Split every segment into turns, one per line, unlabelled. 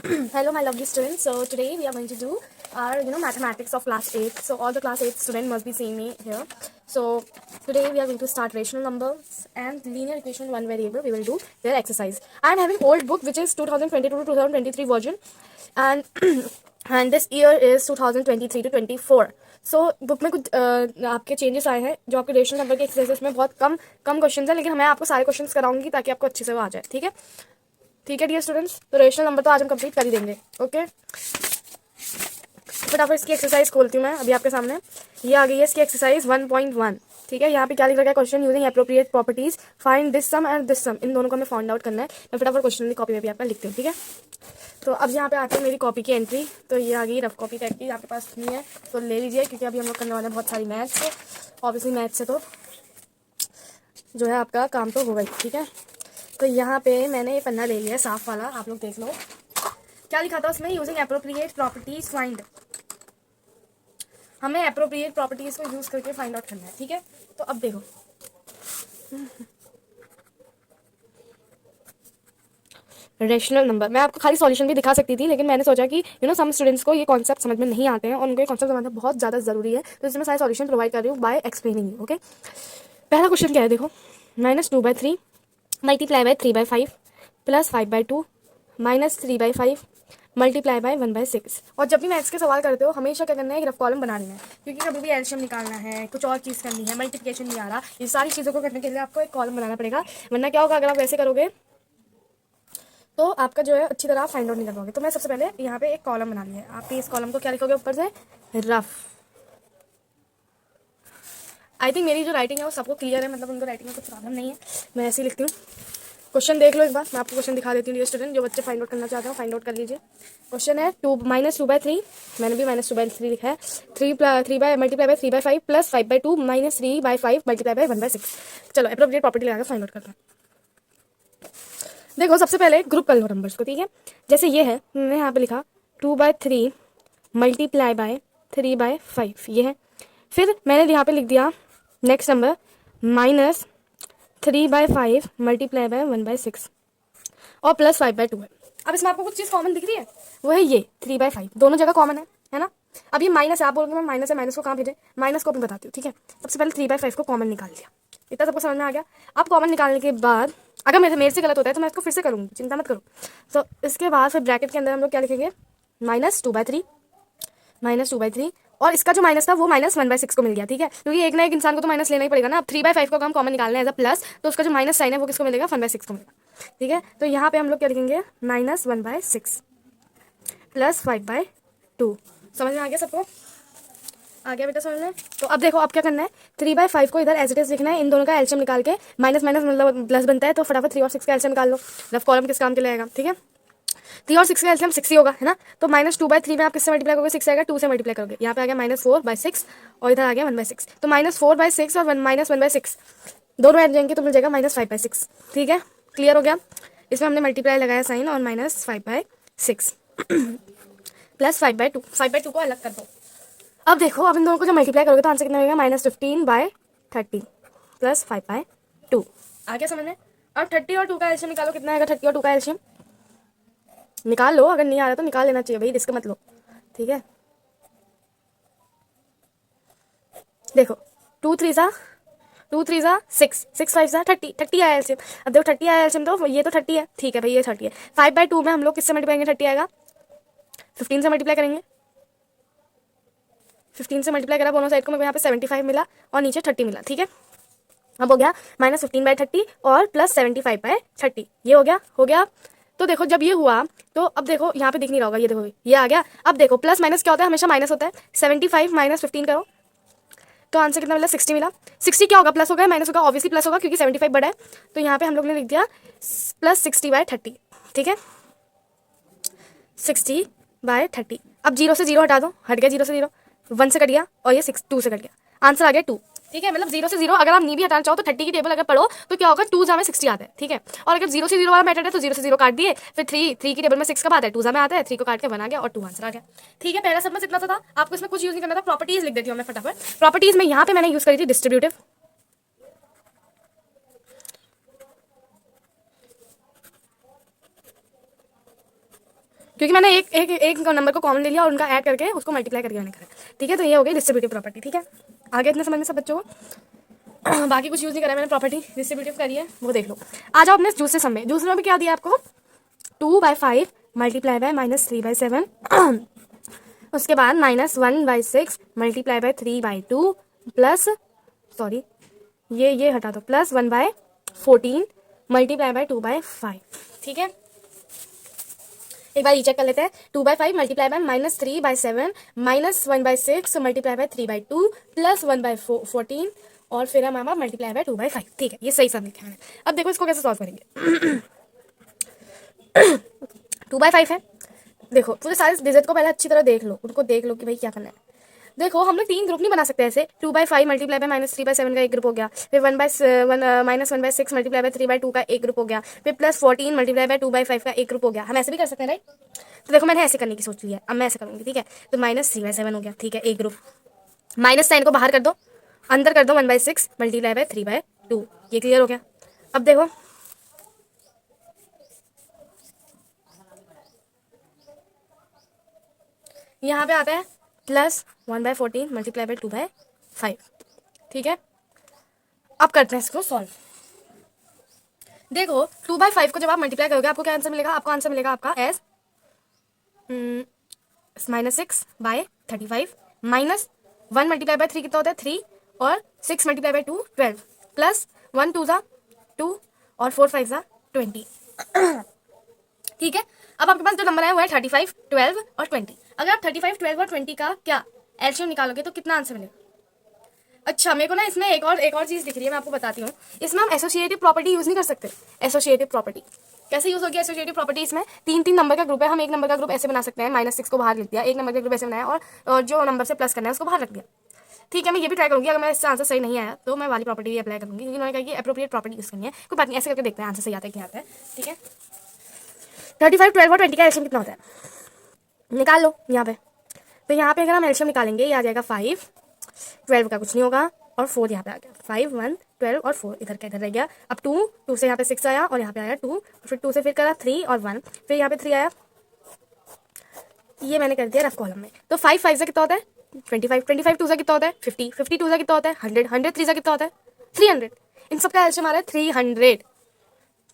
Hello, my lovely students. So today we are going to do our mathematics of class 8. So all the class 8 student must be seeing me here. So today we are going to start rational numbers and linear equation one variable. We will do their exercise. I am having old book which is 2022 to 2023 version, and and this year is 2023 to 24. So book में कुछ आपके changes आए हैं जो आपके rational number के exercises में बहुत कम क्वेश्चंस हैं, लेकिन मैं आपको सारे क्वेश्चंस कराऊंगी ताकि आपको अच्छे से वो आ जाए। ठीक है डियर स्टूडेंट्स, तो रेशनल नंबर तो आज हम कंप्लीट कर ही देंगे। ओके, फटाफट इसकी एक्सरसाइज खोलती हूँ मैं अभी आपके सामने। ये आ गई है इसकी एक्सरसाइज 1.1। ठीक है, यहाँ पे क्या लिख रखा है, question using appropriate properties find this sum and this sum, इन दोनों को हमें फाइंड आउट करना है। मैं फटाफट क्वेश्चन की कॉपी में भी आपका लिखती हूँ। ठीक है, तो अब यहाँ पे आती है मेरी कॉपी की एंट्री। तो ये आ गई रफ कॉपी टाइप की, आपके पास नहीं है तो ले लीजिए, क्योंकि अभी हम लोग करने वाले हैं बहुत सारी मैथ्स से। ऑब्वियसली मैथ्स से तो जो है आपका काम तो होगा ही। ठीक है, तो यहाँ पे मैंने ये पन्ना ले लिया है साफ वाला, आप लोग देख लो क्या लिखा था उसमें, यूजिंग एप्रोप्रिएट प्रॉपर्टीज फाइंड। हमें एप्रोप्रिएट प्रॉपर्टीज को यूज करके फाइंड आउट करना है। ठीक है, तो अब देखो रेशनल नंबर, मैं आपको खाली सॉल्यूशन भी दिखा सकती थी, लेकिन मैंने सोचा कि सम स्टूडेंट्स को ये कॉन्सेप्ट समझ में नहीं आते हैं और उनको ये कॉन्सेप्ट समझना बहुत ज़्यादा जरूरी है, तो इसमें सारे सॉल्यूशन प्रोवाइड कर रही हूँ बाय एक्सप्लेनिंग यू। ओके, पहला क्वेश्चन क्या है, देखो -2/3 multiply by 3/5 plus 5/2 minus 3/5 multiply by 1/6। और जब भी मैथ्स के सवाल करते हो हमेशा क्या करना है, एक रफ कॉलम बना लेना है, क्योंकि कभी भी एलसीएम निकालना है, कुछ और चीज़ करनी है, मल्टीप्लिकेशन नहीं आ रहा, ये सारी चीज़ों को करने के लिए आपको एक कॉलम बनाना पड़ेगा। वरना क्या होगा, अगर आप वैसे करोगे तो आपका जो है अच्छी तरह फाइंड आउट नहीं कर पाओगे। तो मैं सबसे पहले यहाँ पे एक कॉलम बना लिया है। आप इस कॉलम को क्या लिखोगे ऊपर से, रफ। आई थिंक मेरी जो राइटिंग है वो सबको क्लियर है, मतलब उनको राइटिंग में कुछ प्रॉब्लम नहीं है, मैं ऐसे ही लिखती हूँ। क्वेश्चन देख लो एक बार, मैं आपको क्वेश्चन दिखा देती हूँ डियर स्टूडेंट, जो बच्चे फाइंड आउट करना चाहते हो फाइंड आउट कर लीजिए। क्वेश्चन है -2/3, मैंने भी -2/3 लिखा है, 3 by multiply by 3/5 plus 5/2 minus 3/5 multiply by 1/6। चलो एप्रोप्रिएट प्रॉपर्टी लगा फाइंड आउट करते हैं। देखो सबसे पहले ग्रुप कर लो नंबर्स को। ठीक है, जैसे ये है, मैंने यहाँ पे लिखा 2/3 मल्टीप्लाई बाय 3/5, ये है। फिर मैंने यहाँ पे लिख दिया नेक्स्ट नंबर -3/5 मल्टीप्लाई बाय 1/6 और प्लस 5/2 है। अब इसमें आपको कुछ चीज़ कॉमन दिख रही है, वो है ये 3/5, दोनों जगह कॉमन है ना। अब ये माइनस है, आप बोलोगे मैं माइनस है, माइनस को कहाँ भेजे, माइनस को अपनी बताती हूँ। ठीक है, सबसे पहले 3/5 को कॉमन निकाल लिया, इतना सबको समझ में आ गया। अब कॉमन निकालने के बाद अगर मेरे से गलत होता है तो मैं इसको फिर से करूँगी, चिंता मत करो। तो इसके बाद फिर ब्रैकेट के अंदर हम लोग क्या लिखेंगे, -2/3 और इसका जो माइनस था वो -1/6 को मिल गया। ठीक है, क्योंकि एक ना एक इंसान को तो माइनस लेना ही पड़ेगा ना। अब 3/5 को हम कॉमन निकालना है एज अ प्लस, तो उसका जो माइनस साइन है वो किसको मिलेगा, 1/6 को मिलेगा। ठीक है, तो यहाँ पे हम लोग क्या लिखेंगे, -1/6 प्लस 5/2। समझ में आ गया सबको, आ गया बेटा समझ में। तो अब देखो अब क्या करना है, 3/5 को इधर एज इट इज लिखना है, इन दोनों का एलसीएम निकाल के, माइनस माइनस मतलब प्लस बनता है, तो फटाफट 3 और 6 का एलसीएम निकाल लो। रफ कॉलम किस काम के लिए आएगा, ठीक है, 3 और 6 का एलसीएम 6 ही होगा, है ना। तो -2/3 में आप किससे मल्टीप्लाई करोगे, 6 आएगा, 2 से मल्टीप्लाई करोगे, यहाँ पे आ गया -4/6 और इधर आ गया 1/6। तो -4/6 और -1/6 दोनों ऐड जाएंगे तो मिल जाएगा -5/6। ठीक है, क्लियर हो गया। इसमें हमने मल्टीप्लाई लगाया साइन और -5/6 प्लस 5/2, 5/2 को अलग कर दो। अब देखो, अब इन दोनों को जब मल्टीप्लाई करोगे तो आंसर कितना होगा, -15/30 प्लस 5/2। आ गया समझ में। अब 30 और 2 का एलसीएम निकालो, कितना आएगा 30 और 2 का एलसीएम निकाल लो, अगर नहीं आ रहा तो निकाल लेना चाहिए भाई, रिस्क मत लो। ठीक है, देखो 2 3 सा 6, 6 5 सा 30, 30 आया एलसीएम। अब देखो 30 आया एलसीएम, तो ये तो 30 है, ठीक है भाई, ये 30 है। 5/2 में हम लोग किससे मल्टीप्लाई करेंगे, 30 आएगा 15 से मल्टीप्लाई करेंगे, 15 से मल्टीप्लाई करा दोनों साइड को, मेरे को यहाँ पे 75 मिला और नीचे 30 मिला। ठीक है, अब हो गया -15/30 और प्लस 75/30, ये हो गया। तो देखो जब ये हुआ तो अब देखो यहाँ पे दिख नहीं रहा होगा, ये देखो ये आ गया। अब देखो प्लस माइनस क्या होता है, हमेशा माइनस होता है। 75 - 15 करो तो आंसर कितना मिला, 60 मिला। 60 क्या होगा, प्लस होगा माइनस होगा, ऑब्वियसली प्लस होगा क्योंकि 75 बड़ा है। तो यहाँ पे हम लोग ने लिख दिया +60/30। ठीक है, 60/30। अब 0 से 0 हटा दो, हट गया 0 से 0, 1 से कट गया और ये 2 से कट गया, आंसर आ गया 2। ठीक है, मतलब 0 से 0 अगर आप नहीं भी हटाना चाहो तो 30 की टेबल अगर पढ़ो तो क्या होगा, 2 में 60 आता है। ठीक है, और अगर 0 से 0 वाला मैटर है तो 0 से 0 काट दिए, फिर 3 की टेबल में 6 कब आता है, 2 में आता है, 3 को काट के 1 आ गया और 2 आंसर आ गया। ठीक है, पहला सब में इतना सा था, आपको इसमें कुछ यूज नहीं करना था। प्रॉपर्टीज लिख देती हूँ मैं फटाफट। प्रॉपर्टीज में यहाँ पे मैंने यूज करी थी डिस्ट्रीब्यूटिव, क्योंकि मैंने एक नंबर को कॉमन ले लिया और उनका ऐड करके उसको मल्टीप्लाई करके मैंने करा। ठीक है, तो ये हो गई डिस्ट्रीब्यूटिव प्रॉपर्टी। ठीक है, आगे इतने समझ में सब बच्चों को बाकी कुछ यूज़ नहीं करा मैंने, प्रॉपर्टी डिस्ट्रीब्यूटिव करी है वो देख लो। आ जाओ अपने दूसरे सम में। दूसरे में भी क्या दिया आपको, 2/5 मल्टीप्लाई बाय -3/7 उसके बाद -1/6 मल्टीप्लाई बाय 3/2 प्लस सॉरी ये हटा दो, प्लस 1/14 मल्टीप्लाई बाय 2/5। ठीक है, एक बार रीचेक कर लेते हैं। 2/5 multiply by -3/7 -1/6 multiply by 3/2 plus 1/14 और फिर हमारा मल्टीप्लाई बाय 2/5। ठीक है, ये सही सब लिखा है। अब देखो इसको कैसे सॉल्व करेंगे। 2/5 है, देखो पूरे सारे डिजिट को पहले अच्छी तरह देख लो, उनको देख लो कि भाई क्या करना है। देखो हम लोग 3 ग्रुप नहीं बना सकते ऐसे। 2/5 मल्टीप्लाई बाय -3/7 का एक ग्रुप हो गया, फिर -1/6 मल्टीप्लाई बाय 3/2 का एक ग्रुप हो गया, फिर +14 मल्टीप्लाई बाय 2/5 का एक ग्रुप हो गया। हम ऐसे भी कर सकते हैं राइट। तो देखो मैंने ऐसे करने की सोच लिया, अब मैं ऐसे करूँगी। ठीक है, तो -3/7 हो गया। ठीक है, एक ग्रुप, माइनस साइन को बाहर कर दो, अंदर कर दो 1/6 मल्टीप्लाई बाय 3/2। ये क्लियर हो गया। अब देखो यहाँ पे आता है +1/14 मल्टीप्लाई बाय 2/5। ठीक है, अब करते हैं इसको सॉल्व। देखो 2/5 को जब आप मल्टीप्लाई करोगे आपको क्या आंसर मिलेगा, आपको आंसर मिलेगा आपका एज -6/35 -1 मल्टीप्लाई बाय 3 कितना होता है 3 और 6 मल्टीप्लाई बाय 2 12 प्लस 1 2 ज़ा 2 और 4 5 ज़ा 20। ठीक है, अब आपके पास जो नंबर है वो है 35 12 और 20। अगर आप 35 12 और 20 का क्या एलसीएम निकालोगे तो कितना आंसर मिलेगा। अच्छा मेरे को ना इसमें एक और चीज़ दिख रही है, मैं आपको बताती हूँ। इसमें हम एसोसिएटिव प्रॉपर्टी यूज़ नहीं कर सकते। एसोसिएटिव प्रॉपर्टी कैसे यूज़ होगी। एसोसिएटिव प्रॉपर्टी इसमें 3 नंबर का ग्रुप है, हम एक नंबर का ग्रुप ऐसे बना सकते हैं, -6 को बाहर लिख दिया, एक नंबर का ग्रुप ऐसे बनाया और जो नंबर से प्लस करना है उसको बाहर रख दिया। ठीक है, मैं ये भी ट्राई करूँगी। अगर मैं इससे आंसर सही नहीं आया तो मैं वाली प्रॉपर्टी भी अप्लाई करूँगी, क्योंकि उन्होंने कहा कि एप्रोप्रिएट प्रॉपर्टी यूज़ करनी है। कोई बात नहीं, ऐसे करके देखते हैं आंसर सही आता है क्या आता है। ठीक है, 35 12 और 20 का एलसीएम कितना होता है निकाल लो यहाँ पे। तो यहाँ पे अगर हम एलसीएम निकालेंगे ये आ जाएगा 5 12 का कुछ नहीं होगा और 4 यहाँ पे आ गया, 5 1 12 और 4 इधर का इधर रह गया। अब 2 से यहाँ पे 6 आया और यहाँ पे आया 2, फिर 2 से फिर करा 3 और 1, फिर यहाँ पे 3 आया, ये मैंने कर दिया रफ कॉलम में। तो 5 5 से कितना होता है 25, 25 2 से कितना होता है 50, 50 2 से कितना होता है 100, 100 3 से कितना होता है 300। इन सबका एलसीएम आ रहा है 300।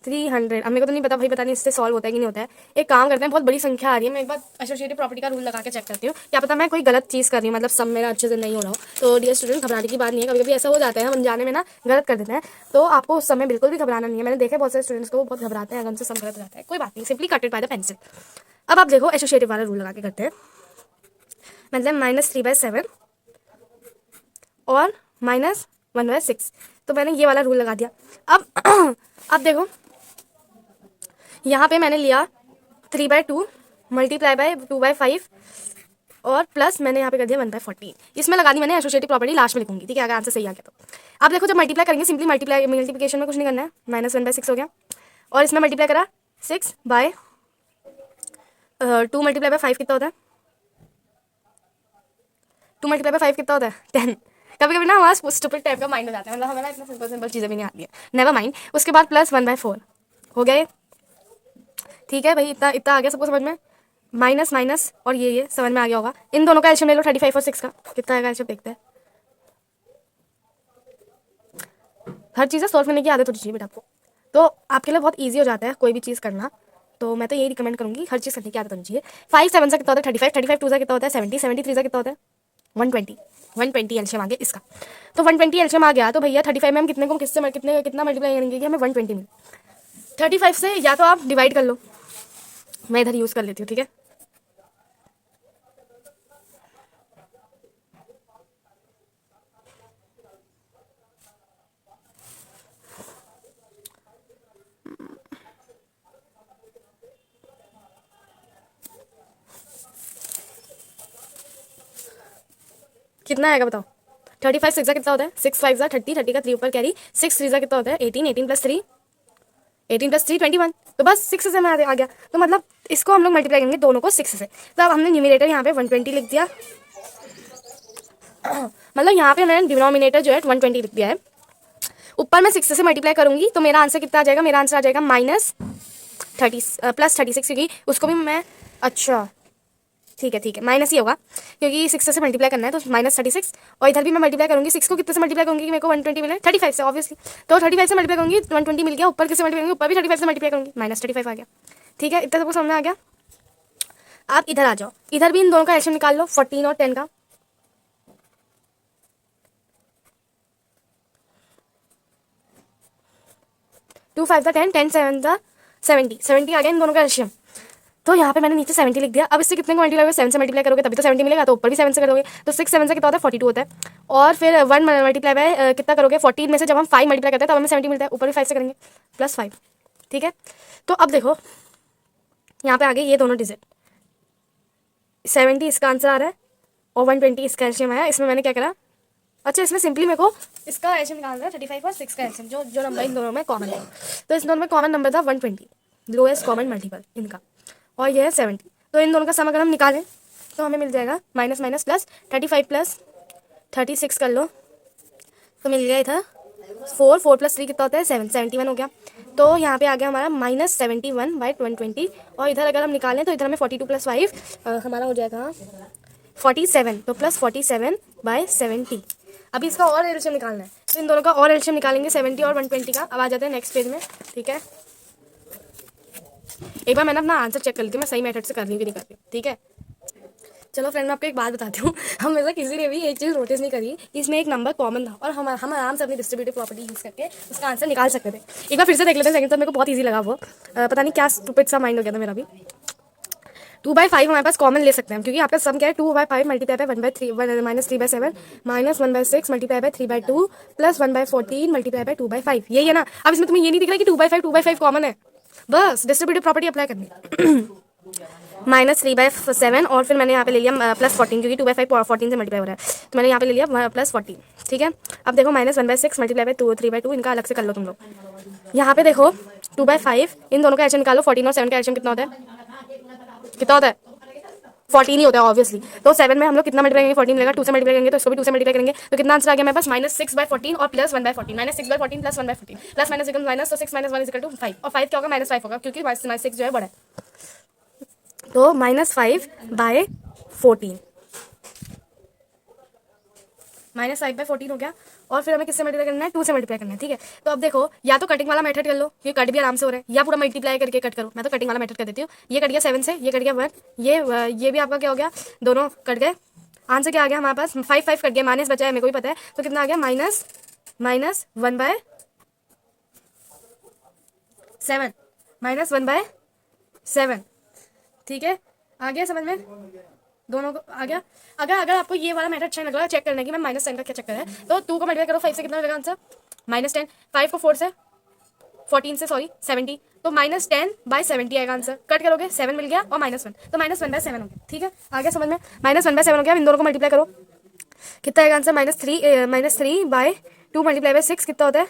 300 अब मेरे को तो नहीं पता भाई, पता नहीं इससे सॉल्व होता है कि नहीं होता है। एक काम करते हैं, बहुत बड़ी संख्या आ रही है, मैं एक बार एसोसिएटिव प्रॉपर्टी का रूल लगा के चेक करती हूँ, क्या पता मैं कोई गलत चीज़ कर रही हूँ, मतलब सब मेरा अच्छे से नहीं हो रहा हो। तो डियर स्टूडेंट घबराने की बात नहीं है, कभी कभी ऐसा हो जाता है हम अनजाने में ना गलत कर देते हैं, तो आपको उस समय बिल्कुल भी घबराना नहीं है। मैंने देखा बहुत सारे स्टूडेंट्स को वो बहुत घबराते हैं अगर उनसे सम गलत हो जाता है, कोई बात नहीं, simply cut it by the pencil. अब आप देखो एसोसिएटिव वाला रूल लगा के करते हैं, मतलब -3/7 और -1/6, तो मैंने ये वाला रूल लगा दिया। अब देखो यहाँ पे मैंने लिया 3/2 मल्टीप्लाई बाय 2/5 और प्लस मैंने यहाँ पे कर दिया 1/14। इसमें लगा दी मैंने एसोसिएटिव प्रॉपर्टी, लास्ट में लिखूंगी। ठीक है, अगर आंसर सही आ गया तो। अब देखो जब मल्टीप्लाई करेंगे सिंपली मल्टीप्लिकेशन में कुछ नहीं करना है, -1/6 हो गया और इसमें मल्टीप्लाई करा 6/2 मल्टीप्लाई बाय 5 कितना होता है 2 मल्टीप्लाई बाय 5 कितना होता है 10। कभी कभी ना हमारा स्टूपिड टाइप का माइंड हो जाता है, मतलब हमें ना इतना सिंपल चीज़ें भी नहीं आती है, नेवर माइंड। उसके बाद प्लस 1/4 हो गया। ठीक है भाई, इतना आ गया सबको समझ में, माइनस माइनस और ये समझ में आ गया होगा। इन दोनों का एलसीएम ले लो 35 और 6 का कितना आएगा एलसीएम देखते हैं। हर चीज़ें सॉल्व करने की आदत होनी चाहिए बेटा आपको, तो आपके लिए बहुत ईजी हो जाता है कोई भी चीज़ करना। तो मैं तो यही रिकमेंड करूँगी, हर चीज़ करने की आदत होनी चाहिए। 5 7 से कितना होता है 35, 35 2 से कितना होता है 70, 73 से कितना होता है 120, 120 एलसीएम आ गया इसका। तो 120 एलसीएम आ गया तो भैया 35 में हम कितना मल्टीप्लाई करेंगे कि हमें 120 मिले। 35 से या तो आप डिवाइड कर लो, मैं इधर यूज़ कर लेती हूँ। ठीक है, कितना आएगा बताओ। 35 6 कितना होता है 6 5 30, 30 का 3 ऊपर कैरी, 6 3 कितना होता है 18, 18 + 3 18 + 3 21। तो बस 6 से मैं आ गया, तो मतलब इसको हम लोग मल्टीप्लाई करेंगे दोनों को 6 से। तो अब हमने न्यूमिनेटर यहाँ पे 120 लिख दिया, मतलब यहाँ पे मैंने डिनोमिनेटर जो है 120 लिख दिया है। ऊपर मैं 6 से मल्टीप्लाई करूँगी तो मेरा आंसर कितना आ जाएगा, मेरा आंसर आ जाएगा -30 + 36, क्योंकि उसको भी मैं अच्छा ठीक है, माइनस ही होगा क्योंकि 6 से मल्टीप्लाई करना है, तो -36। और इधर भी मैं मल्टीप्लाई करूंगी 6 को, कितने से मल्टीप्लाई करूंगी कि मेरे को 120 मिले, 35 से ऑब्वियसली। तो 35 से मल्टीप्लाई करूंगी 120 मिल गया, ऊपर किससे मल्टीप्लाई करूंगी, ऊपर भी 35 से मल्टीप्लाई करूंगी, -35 आ गया। ठीक है, इतना सबको समझ में आ गया। आप इधर आ जाओ, इधर भी इन दोनों का एलसीएम निकाल लो, 14 और 10 का। 2 5 था 10, 10 7 था 70, 70 आ गया इन दोनों का एलसीएम। तो यहाँ पे मैंने नीचे 70 लिख दिया। अब इससे कितने को मल्टीप्लाई करोगे, 7 से मल्टीप्लाई करोगे तभी तो 70 मिलेगा, तो ऊपर भी 7 से करोगे, तो 6 7 से कितना होता है 42 होता है। और फिर 1 मल्टीप्लाई बाय कितना करोगे, 14 में से जब हम 5 मल्टीप्लाई करते हैं तब हमें 70 मिलता है, ऊपर भी 5 से करेंगे +5। ठीक है, तो अब देखो यहाँ पे आ गए ये दोनों डिजिट, 70 इसका आंसर आ रहा है और 120 इसका एलसीएम आया। इसमें मैंने क्या करा, अच्छा इसमें सिंपली मेरे को इसका एलसीएम निकालना है, 35 और 6 का एलसीएम, जो नंबर इन दोनों में कॉमन है। तो इस दोनों में कॉमन नंबर था 120, लोएस्ट कॉमन मल्टीपल इनका, और ये है 70। तो इन दोनों का सम अगर हम निकालें तो हमें मिल जाएगा माइनस माइनस प्लस 35 प्लस 36 कर लो, तो मिल गया इधर 4 प्लस 3 कितना होता है 7, 71 हो गया। तो यहाँ पे आ गया हमारा -71/120। और इधर अगर हम निकालें तो इधर हमें 42 + 5 हमारा हो जाएगा 47, तो +47/70। अभी इसका और एलसीएम निकालना है, तो इन दोनों का और एलसीएम निकालेंगे 70 और 120 का। अब आ जाते हैं नेक्स्ट पेज में। ठीक है, एक बार मैंने अपना आंसर चेक कर ली थी, मैं सही मेथड से कर रही हूँ कि नहीं कर रही हूँ। ठीक है, चलो फ्रेंड मैं आपको एक बात बताती हूँ, हम में से किसी ने भी एक चीज़ नोटिस नहीं करी कि इसमें एक नंबर कॉमन था और हम आराम से अपनी डिस्ट्रीब्यूटिव प्रॉपर्टी यूज़ करके उसका आंसर निकाल सकते थे। एक बार फिर से देख लेते हैं सेकंड, तो मेरे को बहुत ईजी लगा वो, पता नहीं क्या स्टूपिड सा माइंड हो गया था मेरा भी। 2/5 हमारे पास कॉमन ले सकते हैं क्योंकि आपका सम क्या है, 2/5 multiply by 1/3 -3/7 -1/6 multiply by 3/2 plus 1/14 multiply by 2/5, यही है ना। अब इसमें तुम्हें ये नहीं दिख रहा कि 2/5 कॉमन है, बस डिस्ट्रीब्यूटिव प्रॉपर्टी अप्लाई करनी -3/7 और फिर मैंने यहाँ पे ले लिया +14 क्योंकि 2/5 14 से मल्टीप्लाई हो रहा है, तो मैंने यहाँ पे ले लिया +14। ठीक है, अब देखो -1/6 मल्टीप्लाई बाय 3/2, इनका अलग से कर लो तुम लोग। यहाँ पे देखो 2/5 इन दोनों का एलसीएम निकालो, 14 और 7 का एलसीएम कितना होता है, कितना होता है 14 ही होता है ऑब्वियसली। तो 7 में हम लोग कितना मल्टीप्लाई करेंगे, 14 मिलेगा, 2 से मल्टीप्लाई करेंगे तो इसको भी 2 से मल्टीप्लाई करेंगे, तो कितना आंसर आ गया मेरे पास -6/14 और +1/14, -6/14 + 1/14, प्लस माइनस इक्वल माइनस, तो 6 - 1 = 5, और 5 क्या होगा -5 होगा क्योंकि -6 जो है बड़ा है, तो -5/14 -5/14 हो गया। और फिर हमें किससे मल्टीप्लाई करना है, 2 से मल्टीप्लाई करना है। ठीक है, तो अब देखो या तो कटिंग वाला मेथड कर लो, ये कट भी आराम से हो रहा है, या पूरा मल्टीप्लाई करके कट करो। मैं तो कटिंग वाला मेथड कर देती हूँ, ये कट गया 7 से, ये कट गया 1, ये भी आपका क्या हो गया, दोनों कट गए। आंसर क्या आ गया हमारे पास, 5 कट गया, माइनस बचा है, मेरे को भी पता है, तो कितना आ गया -1/7 ठीक है, आ गया समझ में, दोनों को आ गया। अगर आपको ये वाला मेथड अच्छा लग रहा है चेक करने की, मैं -10 का क्या चक्कर है, तो 2 को मल्टीप्लाई करो 5 से, कितना मिलेगा आंसर -10, 5 को 4 से 14 से 70, तो -10/70 आएगा आंसर। कट करोगे 7 मिल गया और -1, तो -1/7 हो गया। ठीक है, आ गया समझ में, -1/7 हो गया। इन दोनों को मल्टीप्लाई करो, कितना आएगा आंसर, -3/2 मल्टीप्लाई बाय 6 कितना होता है,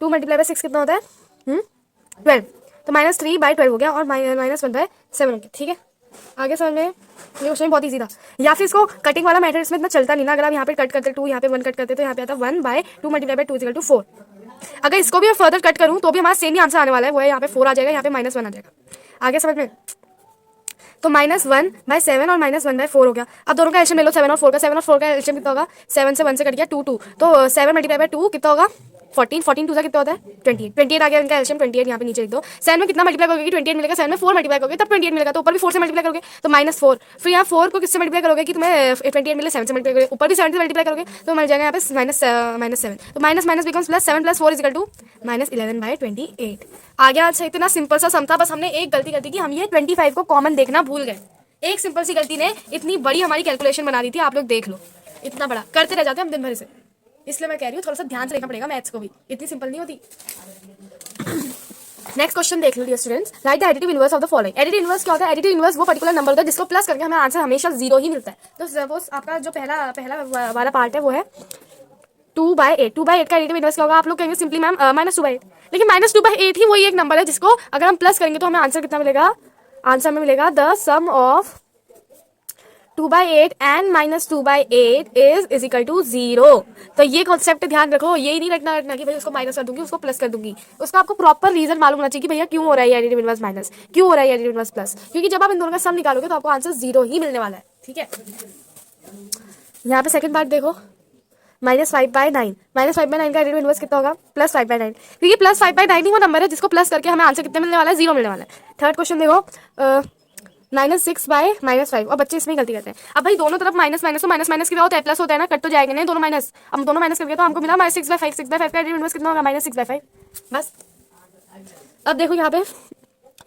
2 मल्टीप्लाई बाय 6 कितना होता है 12, तो -3/12 हो गया और -1/7 हो गया। ठीक है, आगे समझ में, ये क्वेश्चन बहुत इजी था। या फिर इसको कटिंग वाला मेथड इसमें इतना चलता नहीं ना, अगर आप यहाँ पे कट करते 2, यहाँ पे 1 कट करते तो यहाँ पे आता 1/2 मल्टीप्लाई बाय 2 = 4। अगर इसको भी मैं फर्दर कट करूँ तो भी हमारा सेम ही आंसर आने वाला है, वो है यहाँ पे 4 आ जाएगा, यहाँ पे -1 आ जाएगा। आगे समझ में, तो -1/7 और -1/4 हो गया। अब दोनों का एलसीएम ले लो, 7 और 4 का, 7 और 4 का एलसीएम कितना होगा, 7 से 1 से कट गया 2, तो 7 मल्टीप्लाई बाय 2 कितना होगा 14, 14 2 से कितना होता है 28 आ गया इनका एलसीएम 28, यहाँ पे नीचे लिख दो। 7 में कितना मल्टीप्लाई करोगे 28 मिलेगा, 7 में 4 मल्टीप्लाई करोगे तब 28 मिलेगा, तो ऊपर भी 4 से मल्टीप्लाई करोगे तो -4, फिर यहाँ 4 को किससे मल्टीप्लाई करोगे कि तुम्हें 28 मिले, 7 से मल्टीप्लाई करोगे, ऊपर भी 7 से मल्टीप्लाई करोगे तो मिल जाएगा यहाँ पे -7, तो माइनस माइनस बिकम्स प्लस, 7 + 4 = -11/28 आ गया। अच्छा, इतना सिंपल सा सम था, बस हमने एक गलती कर दी कि हम ये 25 को कॉमन देखना भूल गए। एक सिंपल सी गलती ने इतनी बड़ी हमारी कैलकुलेशन बना दी थी, आप लोग देख लो, इतना बड़ा करते रह जाते हैं हम दिन भर से, इसलिए मैं कह रही हूँ थोड़ा सा ध्यान से देखना पड़ेगा मैथ्स को भी, इतनी सिंपल नहीं होती। नेक्स्ट क्वेश्चन देख लो dear students, write the additive inverse of the following. Additive inverse क्या होता है, एडिटिव इनवर्स वो पर्टिकुलर नंबर होता है जिसको प्लस करके हमें आंसर हमेशा 0 ही मिलता है। तो सपोज आपका जो पहला वाला पार्ट है वो है 2/8, 2/8 का एडिटिव इनवर्स क्या होगा, आप लोग कहेंगे सिंपली मैम -2/8, लेकिन -2/8 ही वही एक नंबर है जिसको अगर हम प्लस करेंगे तो हमें आंसर कितना मिलेगा, आंसर में मिलेगा the sum of 2/8 and -2/8 is equal to 0। तो ये कॉन्सेप्ट ध्यान रखो, यही नहीं रखना कि भाई उसको माइनस कर दूंगी उसको प्लस कर दूंगी। उसका आपको प्रॉपर रीजन मालूम होना चाहिए कि भैया क्यों हो रहा है एडिटिव इनवर्स माइनस, क्यों हो रहा है एडिटिव इनवर्स प्लस, क्योंकि जब आप इन दोनों का सम निकालोगे तो आपको आंसर 0 ही मिलने वाला है। ठीक है, यहाँ पे सेकंड पार्ट देखो, -5/9, -5/9 का एडिटिव इनवर्स कितना होगा, +5/9, क्योंकि +5/9 ही वो नंबर है जिसको प्लस करके हमें आंसर कितने मिलने वाला है, 0 मिलने वाला है। थर्ड क्वेश्चन देखो, -6/-5, और बच्चे इसमें गलती करते हैं। अब भाई दोनों तरफ माइनस माइनस, तो माइनस माइनस क्या होता है, प्लस होता है ना, कट तो जाएगा नहीं दोनों माइनस। अब दोनों माइनस करके तो हमको मिला -6/5, 6/5 का एडिटिव इनवर्स कितना होगा, -6/5 बस। अब देखो यहाँ पे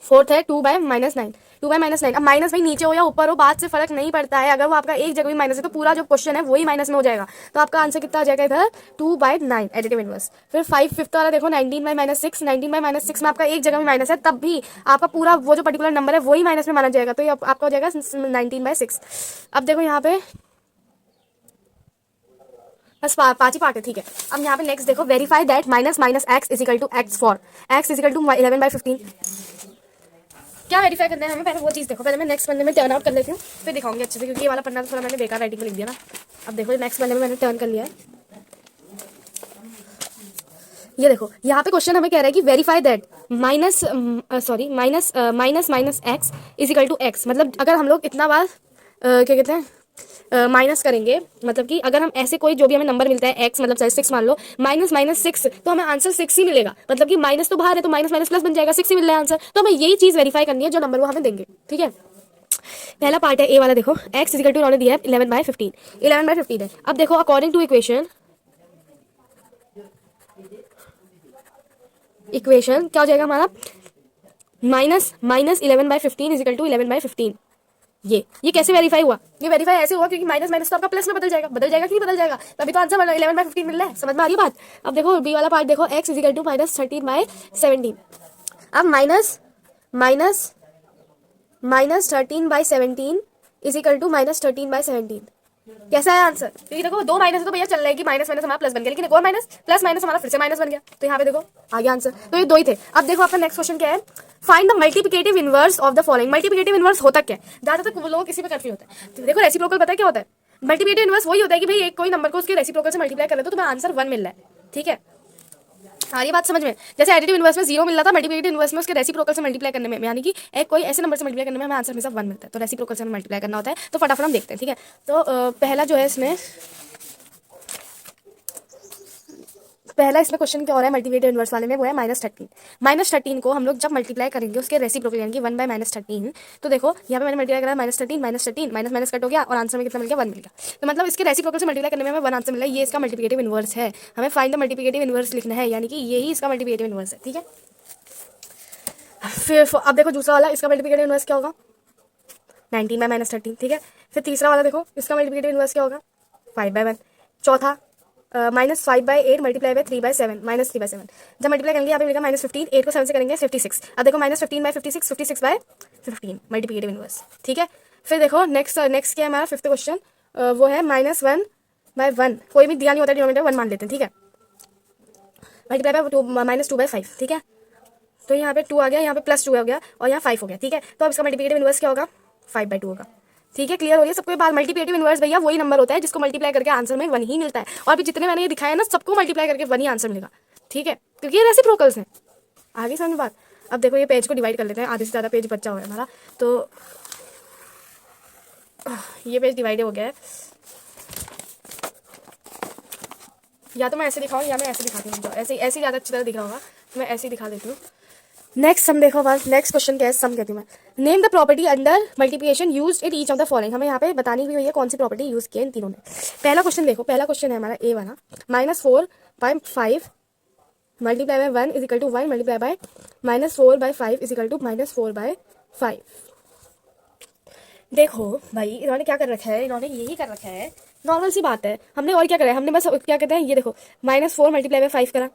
फोर्थ है 2/-9, 2/-9। अब माइनस भाई नीचे हो या ऊपर हो बात से फर्क नहीं पड़ता है, अगर वो आपका एक जगह भी माइनस है तो पूरा जो क्वेश्चन है वही माइनस में हो जाएगा। तो आपका आंसर कितना आ जाएगा इधर, 2/9 एडिटिव इनवर्स। फिर 5 फिफ्थ वाला देखो, 19/-6, 19/-6 में आपका एक जगह में माइनस है, तब भी आपका पूरा वो जो पर्टिकुलर नंबर है वही माइनस में माना जाएगा, तो ये आपका हो जाएगा 19/6। अब देखो यहाँ पे बस 5 ही पार्ट है। ठीक है, अब यहाँ पे नेक्स्ट देखो, verify that -x is equal to x for x is equal to 11/15। क्या वेरीफाई करना है हमें, पहले वो चीज़ देखो। पहले मैं नेक्स्ट पन्ने में टर्न आउट कर लेती हूँ, फिर दिखाऊंगी अच्छे से, क्योंकि ये वाला पन्ना थोड़ा मैंने बेकार राइटिंग में लिख दिया ना। अब देखो नेक्स्ट पन्ने में मैंने टर्न कर लिया है, ये देखो यहाँ पे क्वेश्चन हमें कह रहा है कि verify that minus x is equal to x। मतलब अगर हम लोग इतना बार क्या कहते हैं माइनस करेंगे, मतलब कि अगर हम ऐसे कोई जो भी हमें नंबर मिलता है x, मतलब 6 मान लो, -6 तो हमें आंसर 6 ही मिलेगा। मतलब कि माइनस तो बाहर है तो माइनस माइनस प्लस बन जाएगा, 6 ही मिल रहा है आंसर। तो हमें यही चीज वेरीफाई करनी है जो नंबर वो हमें देंगे। ठीक है, पहला पार्ट है ए वाला, देखो x इज इक्वल टू उन्होंने दिया है 11/15, 11/15 है। अब देखो अकॉर्डिंग टू इक्वेशन क्या हो जाएगा हमारा, -11/15 इज इक्वल टू 11/15। ये कैसे वेरीफाई हुआ, ये वेरीफाई ऐसे हुआ क्योंकि माइनस माइनस तो आपका प्लस में बदल जाएगा, बदल जाएगा कि नहीं बदल जाएगा, तभी तो आंसर 11/15 मिल रहा है। समझ में आ रही है बात। अब देखो बी वाला पार्ट देखो, x इज इक्वल टू -13/17। अब -13/17 इज इक्वल टू -13/17 कैसा है आंसर, क्योंकि देखो दो माइनस है तो भैया चल रहा है कि माइनस माइनस हमारा प्लस बन गया, लेकिन एक और माइनस प्लस माइनस हमारा फिर से माइनस बन गया, तो यहाँ पे देखो आ गया आंसर। तो ये दो ही थे। अब देखो आपका नेक्स्ट क्वेश्चन क्या है, find the multiplicative inverse of the following. Multiplicative inverse होता क्या है, ज्यादातर लोग किसी पे कंफ्यूज होता है। तो देखो रेसिप्रोकल पता है क्या होता है, मल्टीप्लिकेटिव इनवर्स वही होता है कि भाई एक कोई नंबर को उसके रेसिप्रोकल से मल्टीप्लाई कर रहे हो तो तुम्हें आंसर 1 मिल रहा है। ठीक है, हाँ ये बात समझ में, जैसे एडिटिव इनवर्स में 0 मिल रहा था, मल्टीप्लिकेटिव इनवर्स में उसके रेसिप्रोकल से मल्टीप्लाई करने में, यानी कि एक कोई ऐसे नंबर से मल्टीप्लाई करने में हमें आंसर हमेशा 1 मिलता है, तो रेसिप्रोकल से हमें मल्टीप्लाई करना होता है। तो फटाफट हम देखते हैं। ठीक है, तो पहला जो है इसमें, पहला इसमें क्वेश्चन क्या हो रहा है मल्टीप्लिकेटिव इनवर्स वाले में, वो है -13। -13 को हम लोग जब मल्टीप्लाई करेंगे उसके रेसिप्रोकल यानी कि 1/-13, तो देखो यहाँ पे मैंने मल्टीप्लाई करा -13 माइनस माइनस कट हो गया और आंसर में कितना मिल गया, 1 मिल गया। तो मतलब इसके रेसिप्रोकल से मल्टीप्लाई करने में हमें 1 आंसर मिला है, ये इसका मल्टीप्लिकेटिव इनवर्स है। हमें फाइंड द मल्टीप्लिकेटिव इनवर्स लिखना है, यानी कि यही इसका मल्टीप्लिकेटिव इनवर्स है। ठीक है, फिर अब देखो दूसरा वाला, इसका मल्टीप्लिकेटिव इनवर्स क्या होगा, 19/-13। ठीक है, फिर तीसरा वाला देखो, इसका मल्टीप्लिकेटिव इनवर्स क्या होगा, 5/1। चौथा -5/8 मल्टीप्लाई बाय 3/7, -3/7। जब मल्टीप्लाई करेंगे यहाँ पे मिलेगा -15, 8 को 7 से करेंगे 56। अब देखो -15/56, 56/15 मल्टीप्लिकेटिव इनवर्स। ठीक है, फिर देखो नेक्स्ट क्या है हमारा फिफ्थ क्वेश्चन, वो है -1/1। कोई भी दिया नहीं होता डिनोमिनेटर 1 मान लेते हैं। ठीक है, मल्टीप्लाई बाय -2/5। ठीक है, तो यहाँ पे 2 आ गया, यहाँ पे +2 हो गया और यहाँ 5 हो गया। ठीक है, तो अब इसका मल्टीप्लिकेटिव इनवर्स क्या होगा, 5/2 होगा। ठीक है, क्लियर हो गया सबको ये बात। मल्टीप्लिकेटिव इनवर्स भैया वही नंबर होता है जिसको मल्टीप्लाई करके आंसर में 1 ही मिलता है, और भी जितने मैंने ये दिखाया ना सबको मल्टीप्लाई करके 1 ही आंसर मिलेगा। ठीक है, क्योंकि ये रेसिप्रोकल्स हैं। आगे समझ बात। अब देखो ये पेज को डिवाइड कर लेते हैं, आधे से ज़्यादा पेज बचा हुआ है हमारा, तो ये पेज डिवाइड हो गया है। या तो मैं ऐसे दिखाऊँ या मैं ऐसे दिखाती हूँ, ऐसे ज़्यादा अच्छी तरह दिख रहा होगा, तो मैं ऐसे ही दिखा देती हूँ। नेक्स्ट सम देखो, बस नेक्स्ट क्वेश्चन क्या है, सम कहती हूँ मैं। Name the property under multiplication used in each of the following. हमें यहाँ पे बतानी हुई है कौन सी प्रॉपर्टी यूज की है इन तीनों में। पहला क्वेश्चन देखो, पहला क्वेश्चन है हमारा ए वाला, -4/5 multiply by 1 is equal to 1 multiply by -4/5 is equal to -4/5। देखो भाई इन्होंने क्या कर रखा है, इन्होंने यही कर रखा है, नॉर्मल सी बात है। हमने और क्या करा है, हमने बस क्या कहते हैं, ये देखो -4 मल्टीप्लाई बाय 5 करा,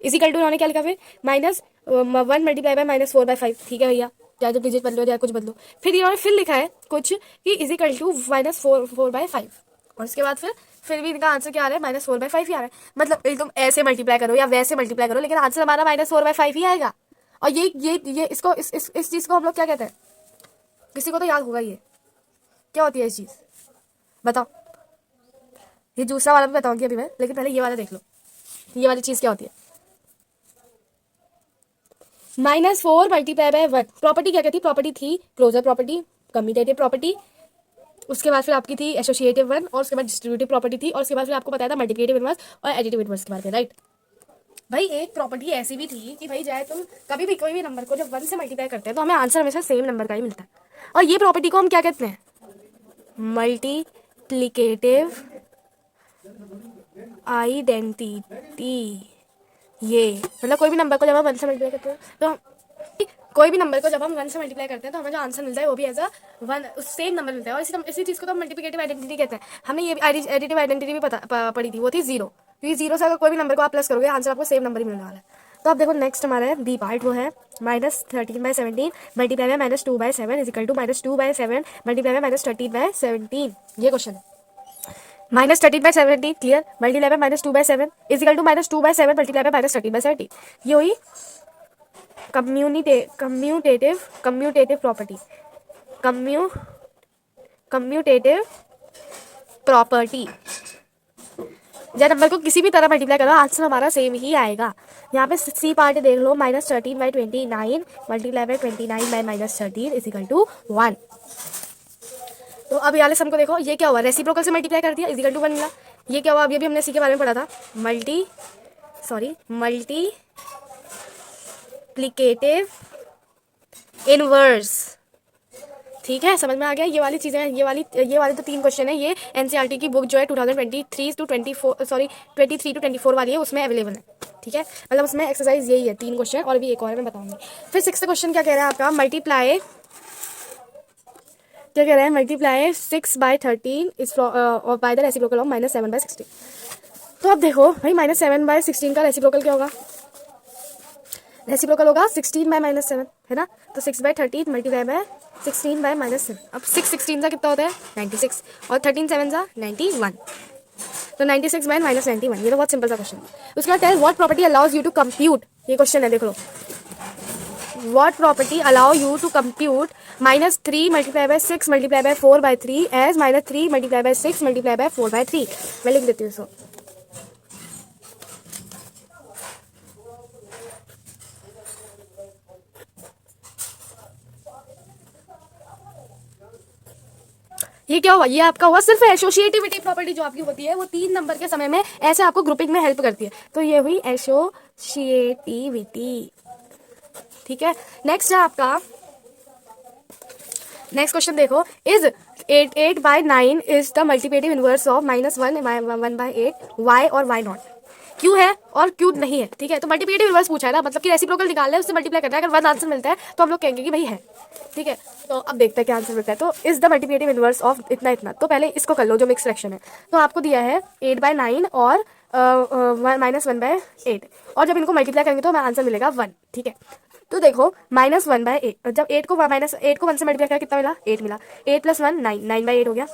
इजिकल टू इन्होंने क्या लिखा, फिर -1 मल्टीप्लाई बाय -4/5। ठीक है भैया, चाहे तो डिजिट बदलो चाहे कुछ बदलो। फिर इन्होंने फिर लिखा है कुछ कि इजिकल टू -4/5, और उसके बाद फिर भी इनका आंसर क्या आ रहा है, -4/5 ही आ रहा है। मतलब तुम ऐसे मल्टीप्लाई करो या वैसे मल्टीप्लाई करो, लेकिन आंसर हमारा -4/5 ही आएगा। और ये इसको इस चीज़ को हम लोग क्या कहते हैं, किसी को तो याद होगा ये, क्या होती है ये चीज़, बताओ। ये दूसरा वाला भी बताऊंगी अभी मैं, लेकिन पहले ये वाला देख लो, ये वाली चीज़ क्या होती है। -4 मल्टीप्लाई बाय 1, प्रॉपर्टी क्या कहती है, प्रॉपर्टी थी क्लोजर प्रॉपर्टी, कम्यूटेटिव प्रॉपर्टी, उसके बाद फिर आपकी थी एसोसिएटिव वन, और उसके बाद डिस्ट्रीब्यूटिव प्रॉपर्टी थी, और उसके बाद फिर आपको बताया था मल्टीप्लिकेटिव इनवर्स और एडिटिव इनवर्स के बारे में, राइट। भाई एक प्रॉपर्टी ऐसी भी थी कि भाई चाहे तुम कभी भी कोई भी नंबर को जब 1 से मल्टीप्लाई करते हैं तो हमें आंसर हमेशा सेम नंबर का ही मिलता है, और ये प्रॉपर्टी को हम क्या कहते हैं, मल्टीप्लिकेटिव आइडेंटिटी। ये मतलब कोई भी नंबर को जब हम 1 से मल्टीप्लाई करते हैं तो कोई भी नंबर को जब हम 1 से मल्टीप्लाई करते हैं तो हमें जो आंसर मिलता है वो भी एज अ 1 सेम नंबर मिलता है, और इसी चीज़ को तो हम मल्टीप्लिकेटिव आइडेंटिटी कहते हैं। हमने ये एडिटिव आइडेंटिटी भी पढ़ी थी, वो थी 0, क्योंकि 0 से अगर कोई भी नंबर को आप प्लस करोगे आंसर आपको सेम नंबर ही मिलने वाला है। तो अब देखो नेक्स्ट हमारा है बी पार्ट, वो है -13/17 multiply by -2/7 is equal to -2/7 multiply by -13/17। ये क्वेश्चन है। -13/17 clear, multiply by -2/7 is equal to -2/7 multiply by -13/17। ये हुई कम्यूटेटिव प्रॉपर्टी, कम्यूटेटिव प्रॉपर्टी। जब नंबर को किसी भी तरह मल्टीप्लाई करो आंसर हमारा सेम ही आएगा। यहाँ पे सी पार्ट देख लो, -13/29 multiply by 29/-13 is equal to 1। तो अब वाले सम को देखो, ये क्या हुआ, रेसिप्रोकल से मल्टीप्लाई कर दिया, इज इक्वल टू 1 मिला। ये क्या हुआ, अभी अभी हमने सी के बारे में पढ़ा था, मल्टीप्लिकेटिव इनवर्स। ठीक है, समझ में आ गया। ये वाली चीज़ें, ये वाले तो 3 क्वेश्चन है, ये एनसीईआरटी की बुक जो है 2023 to 24 वाली है, उसमें अवेलेबल है। ठीक है, मतलब उसमें एक्सरसाइज यही है, 3 क्वेश्चन, और भी एक और मैं बताऊंगी। फिर 6th क्वेश्चन क्या कह रहा है आपका, multiply 6/13 is by the reciprocal of -7/16। तो अब देखो भाई, -7/16 का रेसिप्रोकल क्या होगा, रेसिप्रोकल होगा 16/-7, है ना। तो 6/13 मल्टीप्लाई बाय 16/-7। अब 6 16 का कितना होता है 96, और 13 7 सा 91, तो 96/-91। ये तो बहुत सिंपल सा क्वेश्चन है। उसके बाद tell what property allows you to compute, ये क्वेश्चन है, देख लो। What property allow you to compute -3 multiply by 6 multiply by 4/3 as -3 multiply by 6 multiply by 4/3। मैं लिख देती हूँ इसको। ये क्या हुआ, ये आपका हुआ सिर्फ एसोसिएटिविटी प्रॉपर्टी जो आपकी होती है, वो 3 नंबर के समय में ऐसे आपको ग्रुपिंग में हेल्प करती है। तो ये हुई एसोसिएटिविटी। ठीक है, नेक्स्ट है आपका, नेक्स्ट क्वेश्चन देखो, is 8/9 is the multiplicative inverse of -1/8 y और y नॉट। क्यों है और क्यों नहीं है, ठीक है। तो मल्टीप्लिकेटिव इनवर्स पूछा है ना, मतलब कि रेसिप्रोकल निकालना है, उससे मल्टीप्लाई करना है। अगर 1 आंसर मिलता है तो हम लोग कहेंगे कि भाई है, ठीक है। तो अब देखते हैं क्या आंसर मिलता है। तो is the multiplicative inverse of इतना इतना, तो पहले इसको कर लो जो मिक्स फ्रैक्शन है। तो आपको दिया है 8/9 और -1/8, और जब इनको मल्टीप्लाई करेंगे तो हमें आंसर मिलेगा 1, ठीक है। तो देखो -1/8, जब 8 को 1 से मल्टीप्लाई किया कितना मिला, 8 मिला। 8 + 1 9, 9/8 हो गया,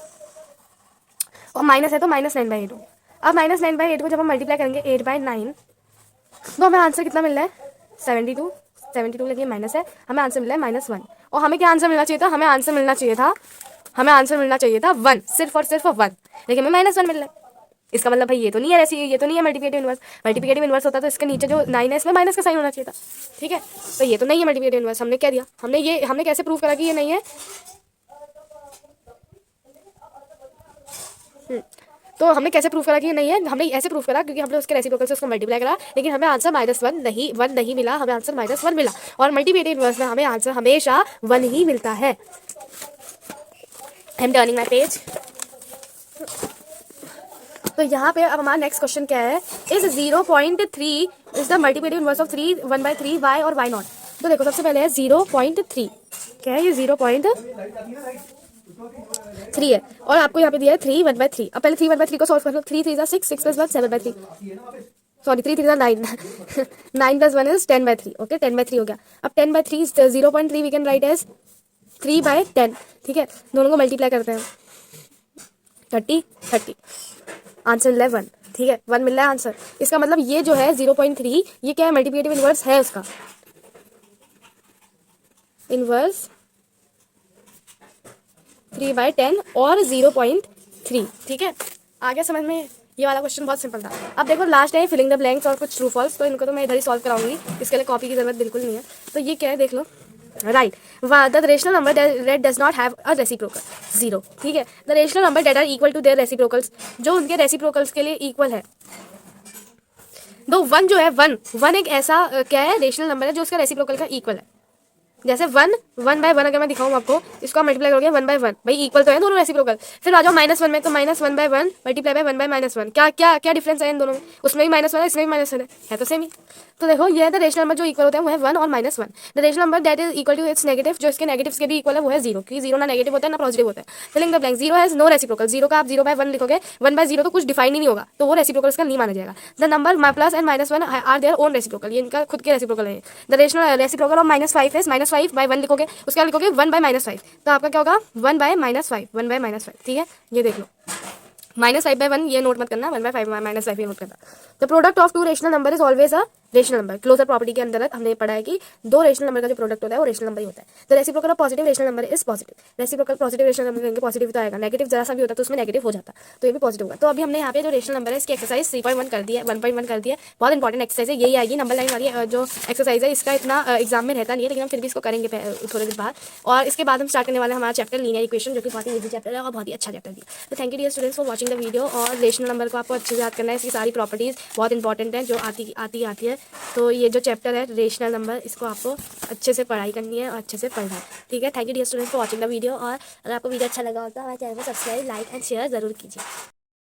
और माइनस है तो -9/8 हो गया। अब -9/8 को जब हम मल्टीप्लाई करेंगे 8/9, तो हमें आंसर कितना मिल रहा है 72 लेकिन माइनस है, हमें आंसर मिल रहा है -1। और हमें क्या आंसर मिलना चाहिए था, हमें आंसर मिलना चाहिए था 1, सिर्फ और सिर्फ 1, लेकिन हमें -1 मिल रहा है। इसका मतलब भाई ये तो नहीं है ऐसी, ये तो नहीं है मल्टीप्लिकेटिव इनवर्स। मल्टीप्लिकेटिव इनवर्स होता तो इसके नीचे जो 9 है इसमें माइनस का साइन होना चाहिए था, ठीक है। तो ये तो नहीं है मल्टीप्लिकेटिव इनवर्स। हमने क्या दिया, हमने कैसे प्रूव करा कि ये नहीं है, तो हमने कैसे प्रूव करा कि ये नहीं है, हमने ऐसे प्रूव करा क्योंकि हमने उसके रेसिप्रोकल से उसको मल्टीप्लाई करा, लेकिन हमें आंसर -1 नहीं मिला, हमें आंसर -1 मिला। और मल्टीप्लिकेटिव इनवर्स में हमें आंसर हमेशा 1 ही मिलता है। I am turning my page. तो यहाँ पे अब हमारा नेक्स्ट क्वेश्चन क्या है, is 0.3 is the multiplicative inverse of 1/3 y और y नॉट। तो देखो सबसे पहले है 0.3, क्या है ये 0.3 है, और आपको यहाँ पे दिया है 3 1/3। अब पहले 3 1/3 को सॉल्व कर लो। 3 3 = 6, 6 + 1 7/3, सॉरी 3 3 = 9 9 + 1 is 10/3, ओके 10/3 हो गया। अब 10/3 0.3 वी कैन राइट एज 3/10, ठीक है। दोनों को मल्टीप्लाई करते हैं, 30 आंसर 11, ठीक है। 1 मिल रहा है आंसर। इसका मतलब ये जो है 0.3, ये क्या है, मल्टीप्लिकेटिव इनवर्स है उसका, इनवर्स 3/10 और 0.3। ठीक है, आगे समझ में? ये वाला क्वेश्चन बहुत सिंपल था। अब देखो लास्ट है फिलिंग द ब्लैंक्स और कुछ ट्रू फॉल्स, तो इनको तो मैं इधर ही सॉल्व कराऊंगी, इसके लिए कॉपी की जरूरत बिल्कुल नहीं है। तो ये क्या है देख लो। Right, the rational number that does not have a reciprocal, 0। ठीक है, the rational number that are equal to their reciprocals, जो उनके रेसिप्रोकल्स के लिए इक्वल है। दो वन जो है, वन एक ऐसा क्या है, रेशनल नंबर है जो उसका रेसिप्रोकल का इक्वल है। जैसे 1/1 अगर मैं दिखाऊँ आपको, इसको आप मल्टीप्लाई करोगे 1/1, भाई इक्वल तो है दोनों रेसिप्रोकल। फिर आ जाओ -1 में, तो -1/1 मल्टीप्लाई बाय 1/-1, क्या क्या क्या डिफरेंस है इन दोनों में? उसमें भी -1 है, इसमें भी -1 है तो सेम ही। तो देखो ये है द रेशनल नंबर जो इक्वल होता है वो है 1 और -1। The rational number that is equal to its negative, जो इसके नेगेटिव्स के भी इक्वल है वो है 0, क्योंकि 0 ना नेगेटिव होता है ना पॉजिटिव होता है। Filling the blank, 0 has no reciprocal, 0 का आप 0/1 लिखोगे, 1/0 तो कुछ डिफाइन ही नहीं होगा, तो वो रेसिप्रोकल इसका नहीं माना जाएगा। The number plus and -1 are their own reciprocal, ये इनका खुद के रेसिप्रोकल है। The rational reciprocal of -5 is -5/1 लिखोगे, उसका लिखोगे 1/-5, तो आपका क्या होगा 1/-5, 1/-5। ठीक है, ये देख लो, -5/1 ये नोट मत करना, 1/5 -5 ये नोट करना। The product of two rational number is always a rational number. Closure property के अंदर हमने पढ़ा है कि दो रेशनल नंबर का जो प्रोडक्ट होता है वो रेशनल नंबर ही होता है। The reciprocal of positive rational number is positive. Reciprocal positive rational number positive तो आएगा, नेगेटिव जरा सा भी होता है तो उसमें नेगेटिव हो जाता, तो ये भी पॉजिटिव होगा। तो अभी हमने यहाँ पे जो रेशनल नंबर है इसकी एक्सरसाइज 3.1 कर दी है, 1.1 कर दिया है। बहुत इंपॉर्टेंट एक्सरसाइज है, यही आएगी नंबर लाइन वाली जो एक्सरसाइज है। इसका इतना एग्जाम में रहता नहीं है, लेकिन हम फिर भी इसको करेंगे थोड़े दिन बाद। और इसके बाद हम स्टार्ट करने वाले हैं हमारा चैप्टर लीनियर इक्वेशन, जो कि बहुत ही ईजी चैप्टर है और बहुत ही अच्छा चैप्टर दिया। तो thank you dear students for watching the video. और रेशनल नंबर को आपको अच्छे से याद करना है, इसकी सारी प्रॉपर्टीज बहुत इंपॉर्टेंट है जो आती है। तो ये जो चैप्टर है रेशनल नंबर, इसको आपको अच्छे से पढ़ाई करनी है और अच्छे से पढ़ना है। ठीक है, thank you dear students for watching the video. और अगर आपको वीडियो अच्छा लगा हो तो हमारे चैनल को सब्सक्राइब, लाइक एंड शेयर जरूर कीजिए।